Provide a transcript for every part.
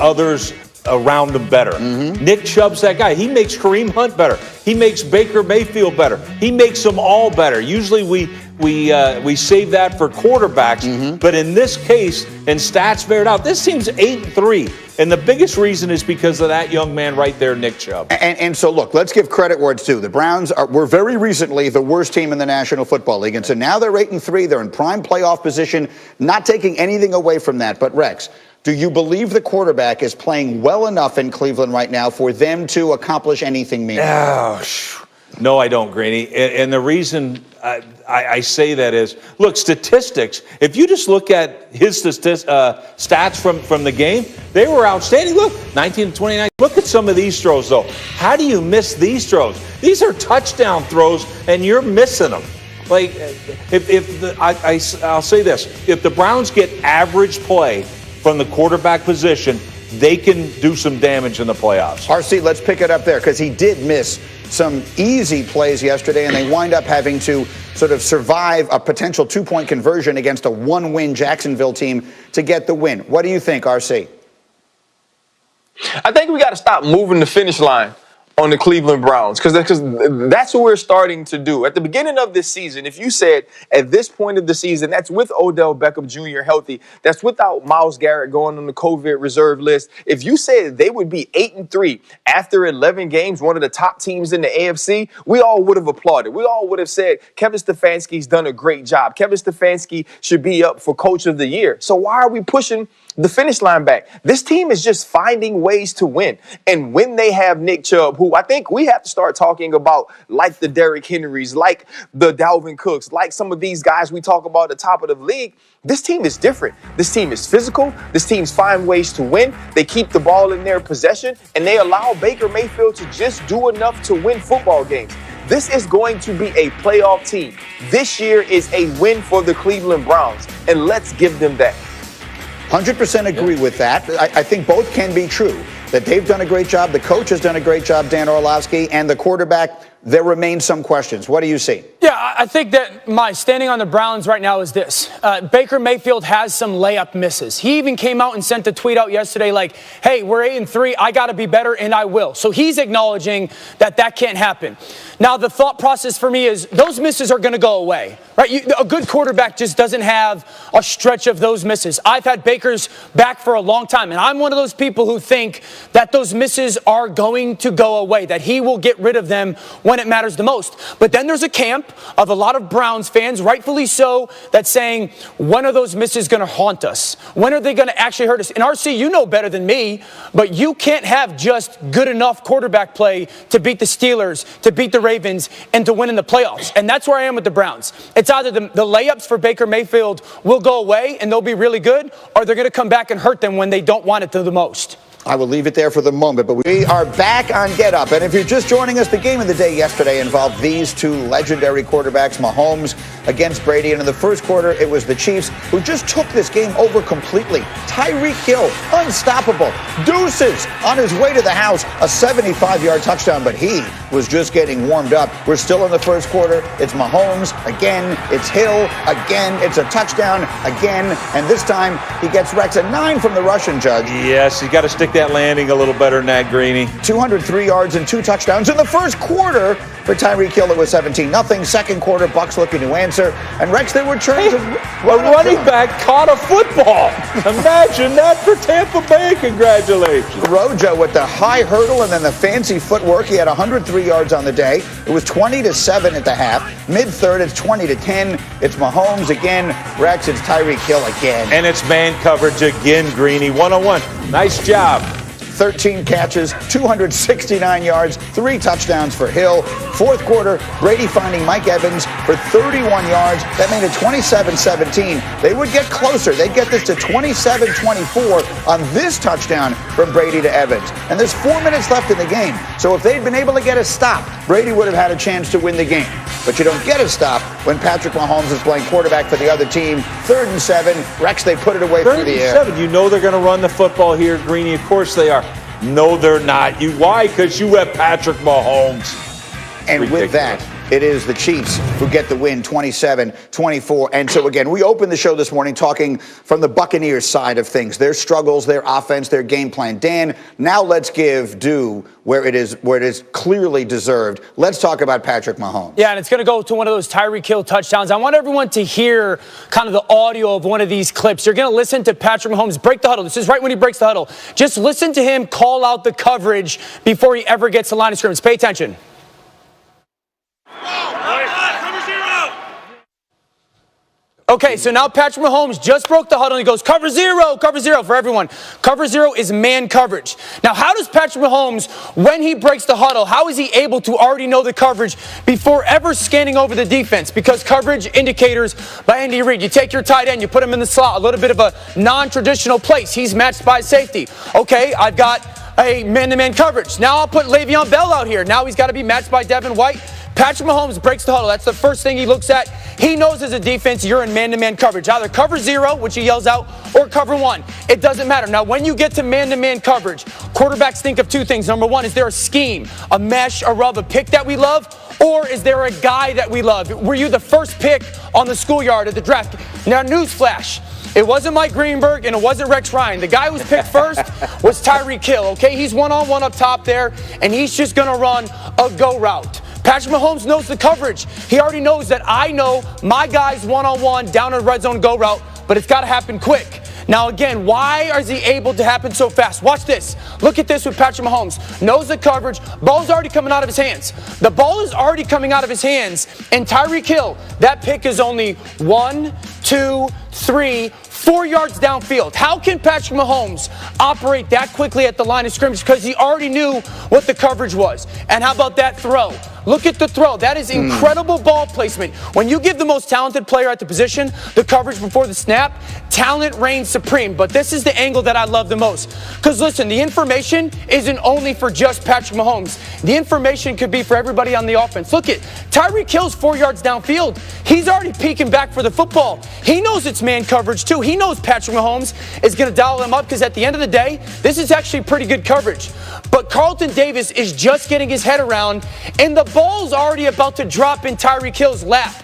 others around him better. Nick Chubb's that guy. He makes Kareem Hunt better. He makes Baker Mayfield better. He makes them all better. Usually we save that for quarterbacks, but in this case, and stats bear it out, this team's 8-3. And the biggest reason is because of that young man right there, Nick Chubb. And so, look, let's give credit where it's due. The Browns were very recently the worst team in the National Football League. And so now they're 8-3. They're in prime playoff position, not taking anything away from that. But, Rex, do you believe the quarterback is playing well enough in Cleveland right now for them to accomplish anything meaningful? No, I don't, Greeny. And the reason I say that is, look, statistics, if you just look at his stats from the game, they were outstanding. Look, 19 to 29. Look at some of these throws, though. How do you miss these throws? These are touchdown throws, and you're missing them. Like, I'll say this. If the Browns get average play from the quarterback position, they can do some damage in the playoffs. RC, let's pick it up there, because he did miss some easy plays yesterday, and they wind up having to sort of survive a potential two-point conversion against a one-win Jacksonville team to get the win. What do you think, RC? I think we got to stop moving the finish line on the Cleveland Browns, because that's what we're starting to do. At the beginning of this season, if you said at this point of the season, that's with Odell Beckham Jr. healthy, that's without Myles Garrett going on the COVID reserve list, if you said they would be 8-3 after 11 games, one of the top teams in the AFC, we all would have applauded. We all would have said Kevin Stefanski's done a great job. Kevin Stefanski should be up for Coach of the Year. So why are we pushing the finish line back? This team is just finding ways to win. And when they have Nick Chubb, who I think we have to start talking about, like the Derrick Henrys, like the Dalvin Cooks, like some of these guys we talk about at the top of the league, this team is different. This team is physical. This team's find ways to win. They keep the ball in their possession, and they allow Baker Mayfield to just do enough to win football games. This is going to be a playoff team. This year is a win for the Cleveland Browns, and let's give them that. 100% agree with that. I think both can be true, that they've done a great job, the coach has done a great job, Dan Orlovsky, and the quarterback, there remain some questions. What do you see? Yeah, I think that my standing on the Browns right now is this. Baker Mayfield has some layup misses. He even came out and sent a tweet out yesterday like, hey, we're 8-3. I got to be better, and I will. So he's acknowledging that that can't happen. Now, the thought process for me is those misses are going to go away, right? A good quarterback just doesn't have a stretch of those misses. I've had Baker's back for a long time, and I'm one of those people who think that those misses are going to go away, that he will get rid of them when it matters the most. But then there's a camp of a lot of Browns fans, rightfully so, that's saying, when are those misses going to haunt us? When are they going to actually hurt us? And RC, you know better than me, but you can't have just good enough quarterback play to beat the Steelers, to beat the Ravens, and to win in the playoffs. And that's where I am with the Browns. It's either the layups for Baker Mayfield will go away and they'll be really good, or they're going to come back and hurt them when they don't want it the most. I will leave it there for the moment, but we are back on Get Up. And if you're just joining us, the game of the day yesterday involved these two legendary quarterbacks, Mahomes against Brady. And in the first quarter, it was the Chiefs who just took this game over completely. Tyreek Hill, unstoppable. Deuces on his way to the house, a 75-yard touchdown, but he was just getting warmed up. We're still in the first quarter. It's Mahomes again. It's Hill again. It's a touchdown again. And this time, he gets Rex a 9 from the Russian judge. Yes, he's got to stick that landing a little better than that, Greeny. 203 yards and 2 touchdowns in the first quarter for Tyreek Hill. It was 17-0. Second quarter, Bucs looking to answer. And Rex, they were turned to a running back caught a football. Imagine that for Tampa Bay. Congratulations. Rojo with the high hurdle and then the fancy footwork. He had 103 yards on the day. It was 20-7 at the half. Mid-third, it's 20-10. It's Mahomes again. Rex, it's Tyreek Hill again. And it's man coverage again, Greeny. 101. Nice job. 13 catches, 269 yards, 3 touchdowns for Hill. Fourth quarter, Brady finding Mike Evans for 31 yards. That made it 27-17. They would get closer. They'd get this to 27-24 on this touchdown from Brady to Evans. And there's 4 minutes left in the game. So if they'd been able to get a stop, Brady would have had a chance to win the game. But you don't get a stop when Patrick Mahomes is playing quarterback for the other team. 3rd and 7. Rex, they put it away through the air. 3rd and 7. You know they're going to run the football here, Greeny. Of course they are. No, they're not. Why? Because you have Patrick Mahomes. And with that, it is the Chiefs who get the win 27-24. And so, again, we opened the show this morning talking from the Buccaneers side of things, their struggles, their offense, their game plan. Dan, now let's give due where it is clearly deserved. Let's talk about Patrick Mahomes. Yeah, and it's going to go to one of those Tyreek Hill touchdowns. I want everyone to hear kind of the audio of one of these clips. You're going to listen to Patrick Mahomes break the huddle. This is right when he breaks the huddle. Just listen to him call out the coverage before he ever gets to the line of scrimmage. Pay attention. Okay, so now Patrick Mahomes just broke the huddle and he goes, cover zero for everyone. Cover zero is man coverage. Now, how does Patrick Mahomes, when he breaks the huddle, how is he able to already know the coverage before ever scanning over the defense? Because coverage indicators by Andy Reid, you take your tight end, you put him in the slot, a little bit of a non-traditional place. He's matched by safety. Okay, I've got a man-to-man coverage. Now I'll put Le'Veon Bell out here. Now he's got to be matched by Devin White. Patrick Mahomes breaks the huddle. That's the first thing he looks at. He knows as a defense you're in man-to-man coverage. Either cover zero, which he yells out, or cover one. It doesn't matter. Now, when you get to man-to-man coverage, quarterbacks think of two things. Number one, is there a scheme, a mesh, a rub, a pick that we love? Or is there a guy that we love? Were you the first pick on the schoolyard at the draft? Now, newsflash. It wasn't Mike Greenberg and it wasn't Rex Ryan. The guy who was picked first was Tyreek Hill, okay? He's one-on-one up top there, and he's just going to run a go route. Patrick Mahomes knows the coverage. He already knows that I know my guy's one-on-one down in the red zone go route, but it's got to happen quick. Now, again, why is he able to happen so fast? Watch this. Look at this with Patrick Mahomes. Knows the coverage. Ball's already coming out of his hands. The ball is already coming out of his hands. And Tyreek Hill, that pick is only 1, 2, 3, 4 yards downfield. How can Patrick Mahomes operate that quickly at the line of scrimmage? Because he already knew what the coverage was. And how about that throw? Look at the throw. That is incredible ball placement. When you give the most talented player at the position the coverage before the snap, talent reigns supreme. But this is the angle that I love the most. Because listen, the information isn't only for just Patrick Mahomes. The information could be for everybody on the offense. Look at Tyreek Hill's 4 yards downfield. He's already peeking back for the football. He knows it's man coverage too. He knows Patrick Mahomes is going to dial him up because at the end of the day, this is actually pretty good coverage. But Carlton Davis is just getting his head around, and the ball's already about to drop in Tyreek Hill's lap.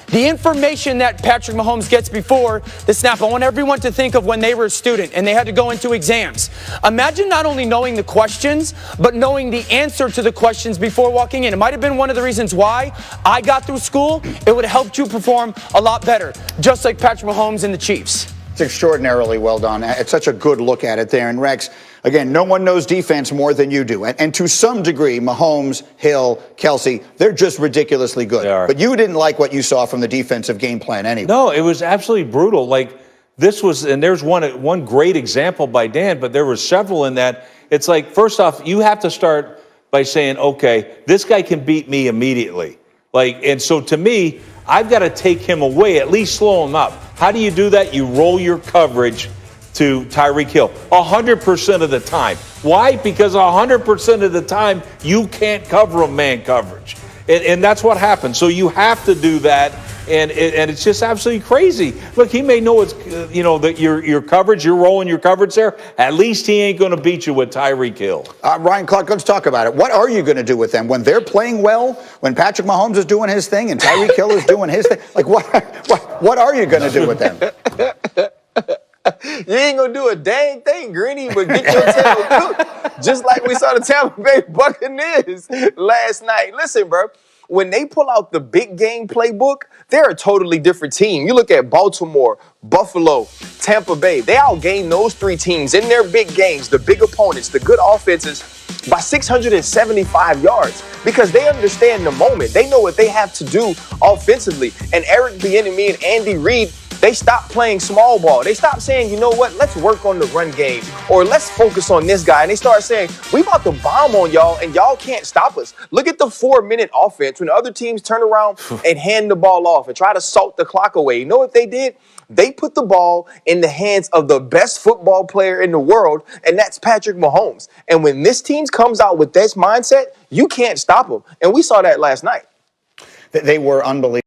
The information that Patrick Mahomes gets before the snap, I want everyone to think of when they were a student and they had to go into exams. Imagine not only knowing the questions, but knowing the answer to the questions before walking in. It might have been one of the reasons why I got through school. It would have helped you perform a lot better, just like Patrick Mahomes and the Chiefs. It's extraordinarily well done. It's such a good look at it there. And Rex, again, no one knows defense more than you do. And to some degree, Mahomes, Hill, Kelsey, they're just ridiculously good. But you didn't like what you saw from the defensive game plan anyway. No, it was absolutely brutal. Like, this was, and there's one great example by Dan, but there were several in that. It's like, first off, you have to start by saying, okay, this guy can beat me immediately. Like, and so to me, I've got to take him away, at least slow him up. How do you do that? You roll your coverage to Tyreek Hill 100% of the time. Why? Because 100% of the time you can't cover a man coverage, and that's what happens. So you have to do that, and it's just absolutely crazy. Look, he may know it's that your coverage, you're rolling your coverage there. At least he ain't going to beat you with Tyreek Hill. Ryan Clark, let's talk about it. What are you going to do with them when they're playing well? When Patrick Mahomes is doing his thing and Tyreek Hill is doing his thing? Like what are you going to do with them? You ain't gonna do a dang thing, Greeny, but get your tail cooked. Just like we saw the Tampa Bay Buccaneers last night. Listen, bro, when they pull out the big game playbook, they're a totally different team. You look at Baltimore, Buffalo, Tampa Bay. They outgained those three teams in their big games, the big opponents, the good offenses, by 675 yards because they understand the moment. They know what they have to do offensively. And Eric Bieniemy and Andy Reid, they stopped playing small ball. They stopped saying, you know what, let's work on the run game or let's focus on this guy. And they started saying, we about to bomb on y'all and y'all can't stop us. Look at the 4-minute offense when other teams turn around and hand the ball off and try to salt the clock away. You know what they did? They put the ball in the hands of the best football player in the world, and that's Patrick Mahomes. And when this team comes out with this mindset, you can't stop them. And we saw that last night. They were unbelievable.